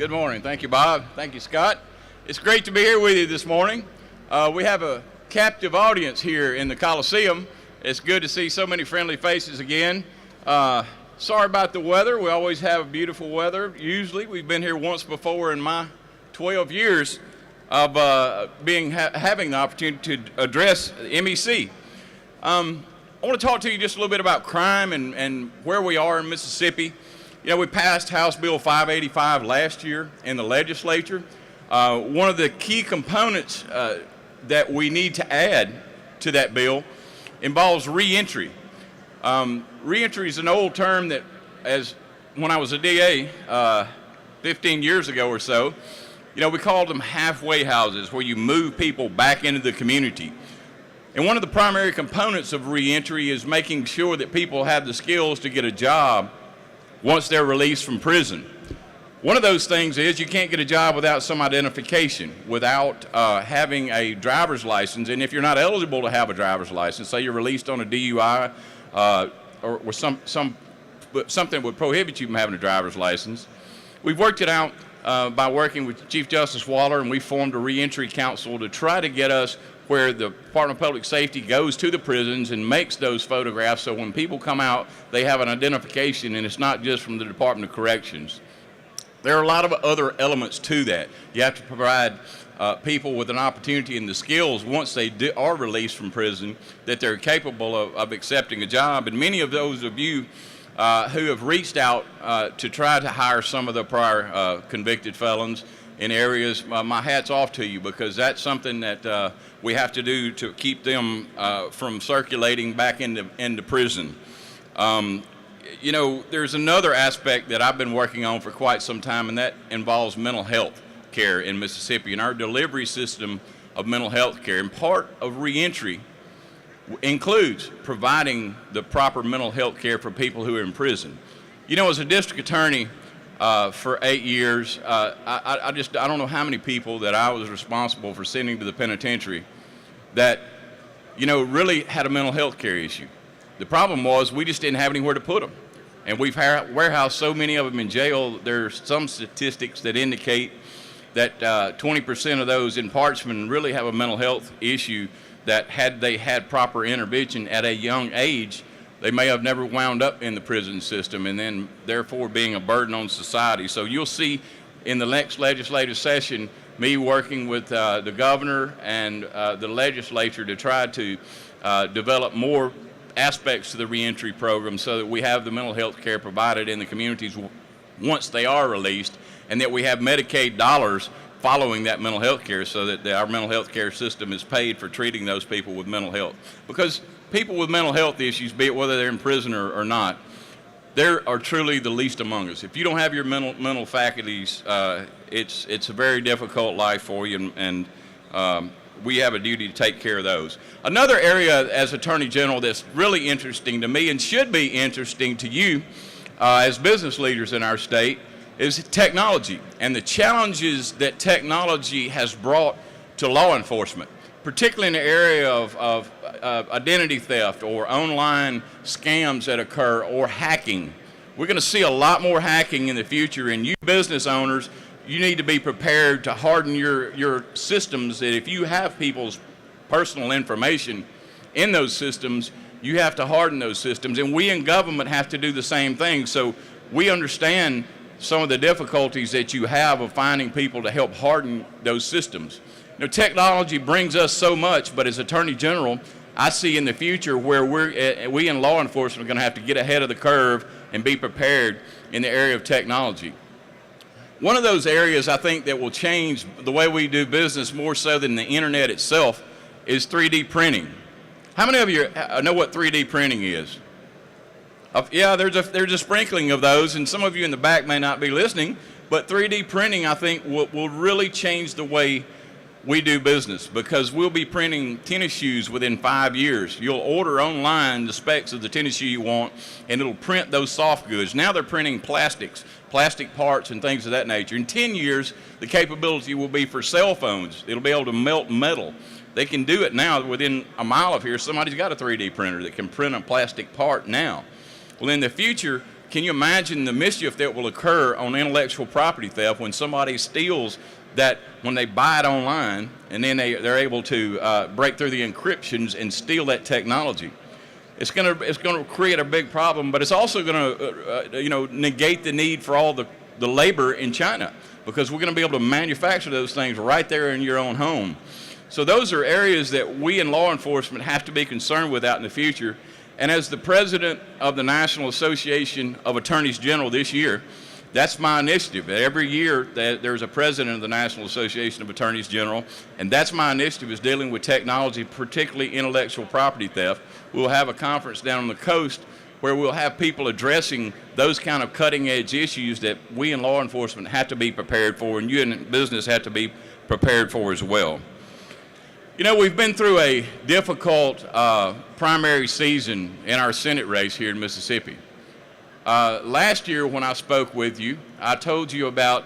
Good morning. Thank you, Bob. Thank you, Scott. It's great to be here with you this morning. We have a captive audience here in the Coliseum. It's good to see so many friendly faces again. Sorry about the weather. We always have beautiful weather. Usually, we've been here once before in my 12 years of having the opportunity to address MEC. I want to talk to you just a little bit about crime and where we are in Mississippi. You know, we passed House Bill 585 last year in the legislature. One of the key components that we need to add to that bill involves reentry. Reentry is an old term that, as when I was a DA 15 years ago or so, you know, we called them halfway houses, where you move people back into the community. And one of the primary components of reentry is making sure that people have the skills to get a job once they're released from prison. One of those things is you can't get a job without some identification, without having a driver's license. And if you're not eligible to have a driver's license, say you're released on a DUI or something that would prohibit you from having a driver's license, we've worked it out by working with Chief Justice Waller, and we formed a reentry council to try to get us where the Department of Public Safety goes to the prisons and makes those photographs, so when people come out, they have an identification, and it's not just from the Department of Corrections. There are a lot of other elements to that. You have to provide people with an opportunity and the skills once they are released from prison that they're capable of accepting a job. And many of those of you who have reached out to try to hire some of the prior convicted felons in areas, my hat's off to you, because that's something that we have to do to keep them from circulating back into prison. You know, there's another aspect that I've been working on for quite some time, and that involves mental health care in Mississippi and our delivery system of mental health care. And part of reentry includes providing the proper mental health care for people who are in prison. You know, as a district attorney for 8 years, I don't know how many people that I was responsible for sending to the penitentiary that, you know, really had a mental health care issue. The problem was we just didn't have anywhere to put them. And we've warehoused so many of them in jail. There's some statistics that indicate that 20% of those in Parchman really have a mental health issue that had they had proper intervention at a young age, they may have never wound up in the prison system and then therefore being a burden on society. So you'll see in the next legislative session me working with the governor and the legislature to try to develop more aspects to the reentry program so that we have the mental health care provided in the communities once they are released, and that we have Medicaid dollars following that mental health care so that our mental health care system is paid for treating those people with mental health. Because people with mental health issues, be it whether they're in prison or not, they are truly the least among us. If you don't have your mental faculties, it's a very difficult life for you, and we have a duty to take care of those. Another area as Attorney General that's really interesting to me and should be interesting to you as business leaders in our state is technology and the challenges that technology has brought to law enforcement, particularly in the area of identity theft or online scams that occur or hacking. We're going to see a lot more hacking in the future, and you business owners, you need to be prepared to harden your systems, that if you have people's personal information in those systems, you have to harden those systems. And we in government have to do the same thing. So we understand some of the difficulties that you have of finding people to help harden those systems. You know, technology brings us so much, but as Attorney General, I see in the future where we in law enforcement are going to have to get ahead of the curve and be prepared in the area of technology. One of those areas I think that will change the way we do business more so than the internet itself is 3D printing. How many of you know what 3D printing is? Yeah, there's a sprinkling of those, and some of you in the back may not be listening, but 3D printing I think will really change the way we do business, because we'll be printing tennis shoes within 5 years. You'll order online the specs of the tennis shoe you want, and it'll print those soft goods. Now they're printing plastic parts and things of that nature. In 10 years, the capability will be for cell phones. It'll be able to melt metal. They can do it now within a mile of here. Somebody's got a 3D printer that can print a plastic part now. Well, in the future, can you imagine the mischief that will occur on intellectual property theft when somebody steals that, when they buy it online, and then they're able to break through the encryptions and steal that technology? It's going to create a big problem, but it's also going to negate the need for all the labor in China, because we're going to be able to manufacture those things right there in your own home. So those are areas that we in law enforcement have to be concerned with out in the future. And as the president of the National Association of Attorneys General this year, that's my initiative. Every year there's a president of the National Association of Attorneys General, and that's my initiative, is dealing with technology, particularly intellectual property theft. We'll have a conference down on the coast where we'll have people addressing those kind of cutting-edge issues that we in law enforcement have to be prepared for, and you in business have to be prepared for as well. You know, we've been through a difficult primary season in our Senate race here in Mississippi. Last year when I spoke with you, I told you about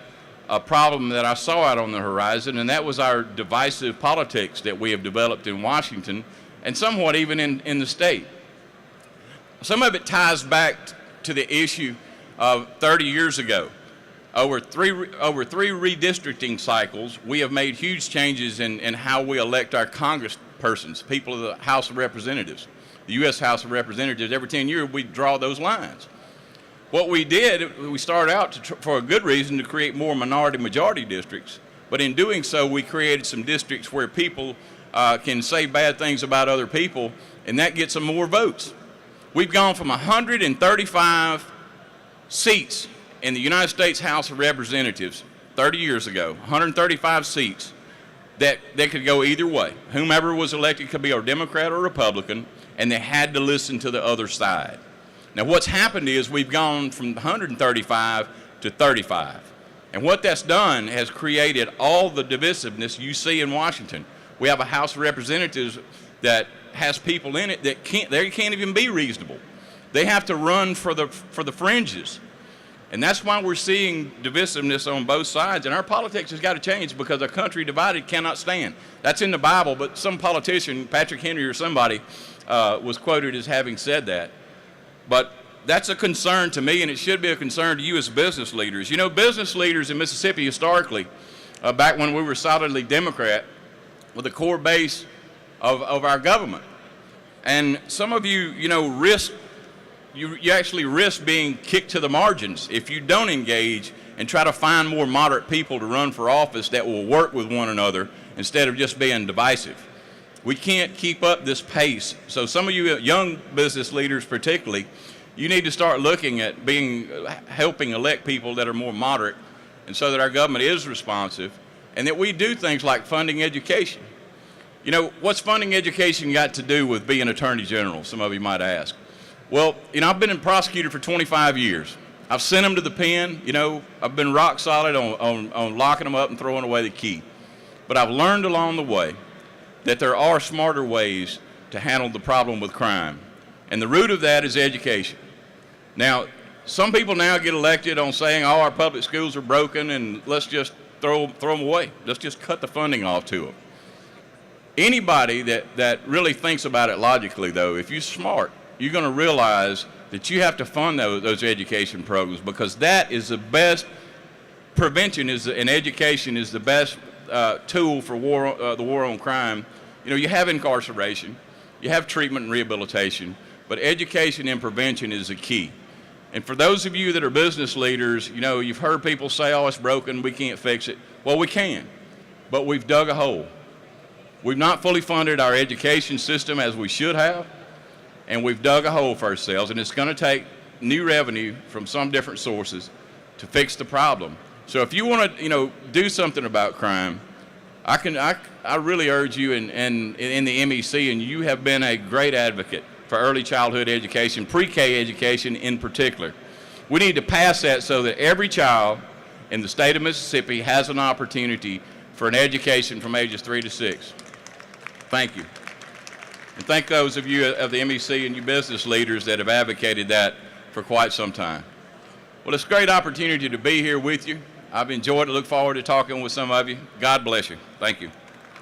a problem that I saw out on the horizon, and that was our divisive politics that we have developed in Washington and somewhat even in the state. Some of it ties back to the issue of 30 years ago. Over three redistricting cycles, we have made huge changes in how we elect our congresspersons, people of the House of Representatives. The U.S. House of Representatives, every 10 years we draw those lines. What we did, we started out for a good reason, to create more minority-majority districts, but in doing so we created some districts where people can say bad things about other people, and that gets them more votes. We've gone from 135 seats in the United States House of Representatives 30 years ago, 135 seats that could go either way. Whomever was elected could be a Democrat or Republican, and they had to listen to the other side. Now what's happened is we've gone from 135 to 35. And what that's done has created all the divisiveness you see in Washington. We have a House of Representatives that has people in it that can't even be reasonable. They have to run for the fringes. And that's why we're seeing divisiveness on both sides. And our politics has got to change, because a country divided cannot stand. That's in the Bible, but some politician, Patrick Henry or somebody, was quoted as having said that. But that's a concern to me, and it should be a concern to you as business leaders. You know, business leaders in Mississippi historically, back when we were solidly Democrat, were the core base of our government. And some of you, you actually risk being kicked to the margins if you don't engage and try to find more moderate people to run for office that will work with one another instead of just being divisive. We can't keep up this pace. So some of you young business leaders particularly, you need to start looking at helping elect people that are more moderate, and so that our government is responsive, and that we do things like funding education. You know, what's funding education got to do with being Attorney General, some of you might ask? Well, I've been a prosecutor for 25 years. I've sent them to the pen. I've been rock solid on locking them up and throwing away the key. But I've learned along the way that there are smarter ways to handle the problem with crime. And the root of that is education. Now, some people now get elected on saying, oh, our public schools are broken and let's just throw them away. Let's just cut the funding off to them. Anybody that really thinks about it logically, though, if you're smart, you're going to realize that you have to fund those education programs, because that is the best prevention, and education is the best tool for the war on crime. You have incarceration, you have treatment and rehabilitation, but education and prevention is the key. And for those of you that are business leaders, you've heard people say, oh, it's broken, we can't fix it. Well, we can, but we've dug a hole. We've not fully funded our education system as we should have, and we've dug a hole for ourselves, and it's going to take new revenue from some different sources to fix the problem. So if you want to, do something about crime, I really urge you in the MEC, and you have been a great advocate for early childhood education, pre-K education in particular. We need to pass that so that every child in the state of Mississippi has an opportunity for an education from ages 3 to 6. Thank you. And thank those of you of the MEC and you business leaders that have advocated that for quite some time. Well, it's a great opportunity to be here with you. I've enjoyed it. Look forward to talking with some of you. God bless you. Thank you.